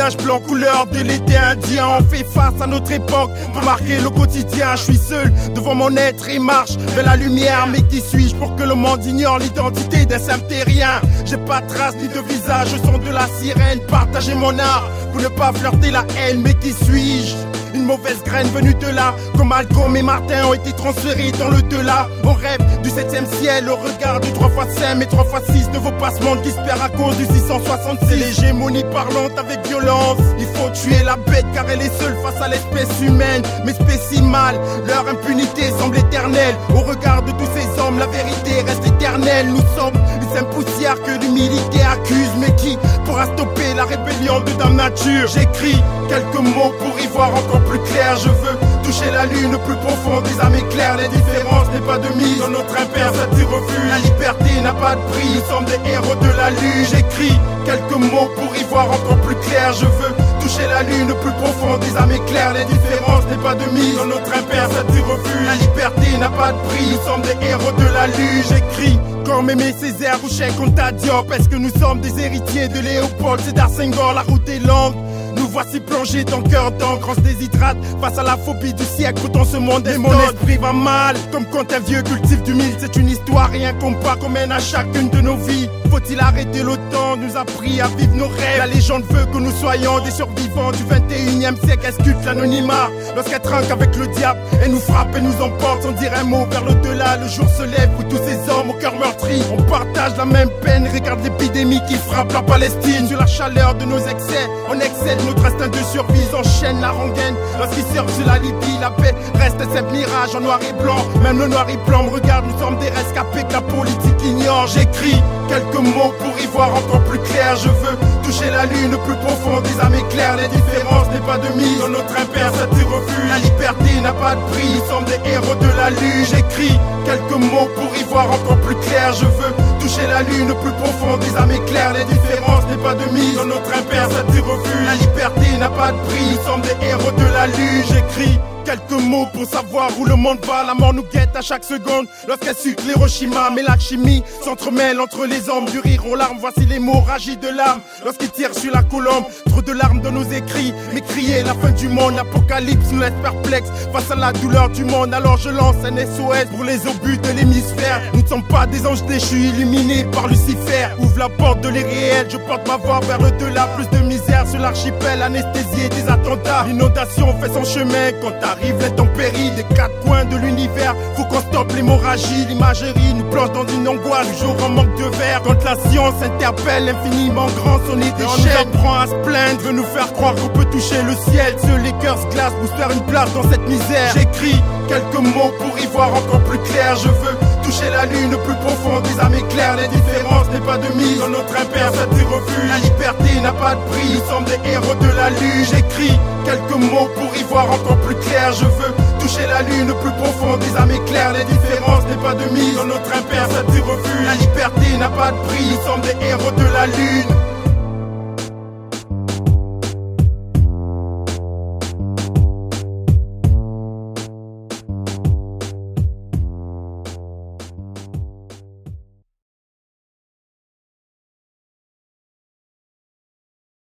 linge blanc couleur de l'été indien. On fait face à notre époque pour marquer le quotidien. Je suis seul devant mon être et marche vers la lumière. Mais qui suis-je pour que le monde ignore l'identité d'un simple terrien? J'ai pas de trace ni de visage, je son de la sirène. Partager mon art pour ne pas flirter la haine. Mais qui suis-je? Une mauvaise graine venue de là. Comme Malcolm et Martin ont été transférés dans le delà. On rêve du 7e ciel au regard du 3x5 et 3x6 de vos passements qui se perd à cause du 666. L'hégémonie parlante avec violence. Il faut tuer la bête car elle est seule face à l'espèce humaine. Mais spécimal, leur impunité semble éternelle. Au regard de tous ces hommes, la vérité reste éternelle. Nous sommes une simple poussière que l'humilité accuse. Mais qui pourra stopper la rébellion de Dame Nature? J'écris quelques mots pour y voir encore plus clair. Je veux toucher la lune plus profonde des âmes éclairs. Les différences n'est pas de mise dans notre impair, ça t'y refuse. La liberté n'a pas de prix, nous sommes des héros de la lune. J'écris quelques mots pour y voir encore plus clair. Je veux toucher la lune plus profonde des âmes éclairs. Les différences n'est pas de mise dans notre impair, ça t'y refuse. La liberté n'a pas de prix, nous sommes des héros de la lune. J'écris comme Aimé Césaire ou Cheikh Anta Diop. Est-ce que nous sommes des héritiers de Léopold Sédar Senghor? La route est longue, nous voici plongés dans le cœur d'encre. On se déshydrate face à la phobie du siècle. Pourtant ce monde est mon esprit va mal. Comme quand un vieux cultive du mille. C'est une histoire et un combat qu'on mène à chacune de nos vies. Faut-il arrêter le temps nous a pris à vivre nos rêves? La légende veut que nous soyons des survivants du 21e siècle. Esculpe l'anonymat lorsqu'elle trinque avec le diable et nous frappe et nous emporte sans dire un mot vers l'au-delà. Le jour se lève où tous ces hommes au cœur meurtri, on partage la même peine. Regarde l'épidémie qui frappe la Palestine. Sur la chaleur de nos excès, on excède notre instinct de survie. Ils enchaînent la rengaine lorsqu'ils surfent sur la Libye. La paix reste un simple mirage en noir et blanc. Même le noir et blanc me regarde, nous sommes des rescapés que la politique ignore. J'écris quelques mots pour y voir encore plus clair. Je veux toucher la lune plus profonde des âmes éclairs. Les différences n'est pas de mise dans notre impair, ça t'y refuse. La liberté n'a pas de prix, nous sommes des héros de la lune. J'écris quelques mots pour y voir encore plus clair. Je veux toucher la lune plus profonde des âmes éclairs. Les différences n'est pas de mise dans notre impair, ça t'y refuse. La liberté n'a pas de prix, nous sommes des héros de la lune. J'écris quelques mots pour savoir où le monde va. La mort nous guette à chaque seconde lorsqu'elle sucre l'Hiroshima. Mais l'alchimie s'entremêle entre les hommes. Du rire aux larmes, voici l'hémorragie de larmes lorsqu'ils tirent sur la colombe. Trop de larmes dans nos écrits, mais crier la fin du monde. L'apocalypse nous laisse perplexes face à la douleur du monde. Alors je lance un SOS pour les obus de l'hémisphère. Nous ne sommes pas des anges déchus illuminés par Lucifer. Ouvre la porte de l'irréel, je porte ma voix vers le delà. Plus de misère sur l'archipel, anesthésié des attentats. L'inondation fait son chemin quand arrive l'intempérie des quatre coins de l'univers. Faut qu'on stoppe l'hémorragie, l'imagerie nous plonge dans une angoisse. Du jour en manque de verre, quand la science interpelle infiniment grand son nid d'échelle. On nous apprend à se plaindre, veut nous faire croire qu'on peut toucher le ciel. Seuls les cœurs se glacent pour se faire une place dans cette misère. J'écris quelques mots pour y voir encore plus clair. Je veux toucher la lune plus profonde des âmes éclairs. Les différences n'est pas de mise dans notre impair, ça t'y refuse. La liberté n'a pas de prix, nous sommes des héros de la lune. J'écris quelques mots pour y voir encore plus clair. Je veux toucher la lune plus profonde des âmes éclairs. Les différences n'est pas de mise dans notre impair, ça t'y refuse. La liberté n'a pas de prix, nous sommes des héros de la lune.